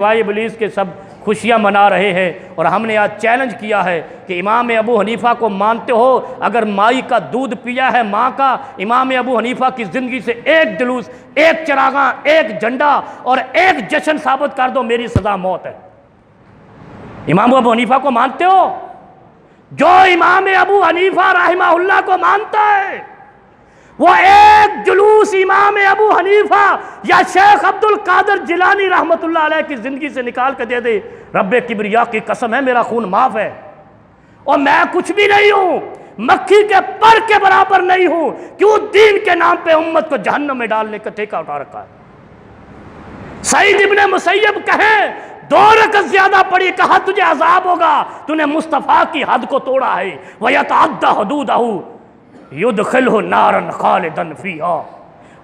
سوائے ابلیس کے سب خوشیاں منا رہے ہیں، اور ہم نے آج چیلنج کیا ہے کہ امام ابو حنیفہ کو مانتے ہو؟ اگر مائی کا دودھ پیا ہے ماں کا، امام ابو حنیفہ کی زندگی سے ایک جلوس، ایک چراغاں، ایک جھنڈا اور ایک جشن ثابت کر دو، میری سزا موت ہے۔ امام ابو حنیفہ کو مانتے ہو؟ جو امام ابو حنیفہ رحمہ اللہ کو مانتا ہے وہ ایک جلوس امام ابو حنیفہ یا شیخ عبد القادر جیلانی رحمت اللہ علیہ کی زندگی سے نکال کے دے دے، رب کبریا کی قسم ہے میرا خون معاف ہے، اور میں کچھ بھی نہیں ہوں، مکھی کے پر کے برابر نہیں ہوں، کیوں دین کے نام پہ امت کو جہنم میں ڈالنے کا ٹھیکہ اٹھا رکھا ہے۔ سعید ابن مسیب کہیں 2 رکعت زیادہ پڑھی، کہا تجھے عذاب ہوگا، تو نے مصطفیٰ کی حد کو توڑا ہے، وَيَتَعَدَّ حُدُودَهُ يُدْخِلْهُ نَارًا خَالِدًا فِيهَا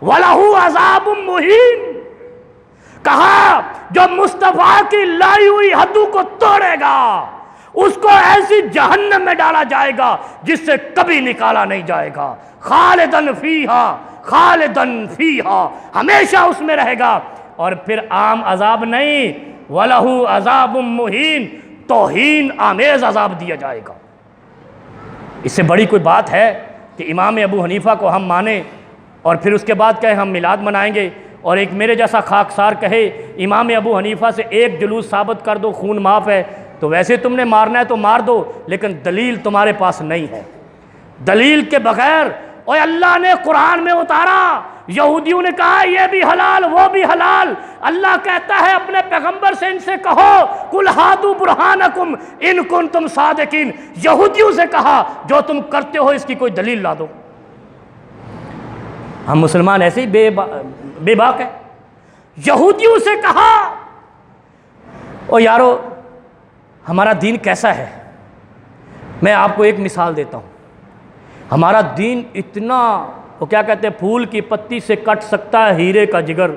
وَلَهُ عَذَابٌ مُّهِينٌ۔ کہا جو مصطفیٰ کی لائی ہوئی حدوں کو توڑے گا اس کو ایسی جہنم میں ڈالا جائے گا جس سے کبھی نکالا نہیں جائے گا، خالدًا فِيهَا خالدًا فِيهَا، ہمیشہ اس میں رہے گا۔ اور پھر عام عذاب نہیں، وَلَهُ عَذَابٌ مُّهِينٌ، توہین آمیز عذاب دیا جائے گا۔ اس سے بڑی کوئی بات ہے کہ امام ابو حنیفہ کو ہم مانیں اور پھر اس کے بعد کہیں ہم میلاد منائیں گے، اور ایک میرے جیسا خاکسار کہے امام ابو حنیفہ سے ایک جلوس ثابت کر دو خون معاف ہے، تو ویسے تم نے مارنا ہے تو مار دو، لیکن دلیل تمہارے پاس نہیں ہے۔ دلیل کے بغیر، اور اللہ نے قرآن میں اتارا، یہودیوں نے کہا یہ بھی حلال وہ بھی حلال، اللہ کہتا ہے اپنے پیغمبر سے ان سے کہو قُلْ ہَاتُوا بُرْہَانَکُمْ اِن کُنتُم صادقین، یہودیوں سے کہا جو تم کرتے ہو اس کی کوئی دلیل لا دو۔ ہم مسلمان ایسے ہی بے باک ہیں۔ یہودیوں سے کہا، او یارو ہمارا دین کیسا ہے؟ میں آپ کو ایک مثال دیتا ہوں۔ ہمارا دین اتنا، وہ کیا کہتے ہیں، پھول کی پتی سے کٹ سکتا ہے ہیرے کا جگر،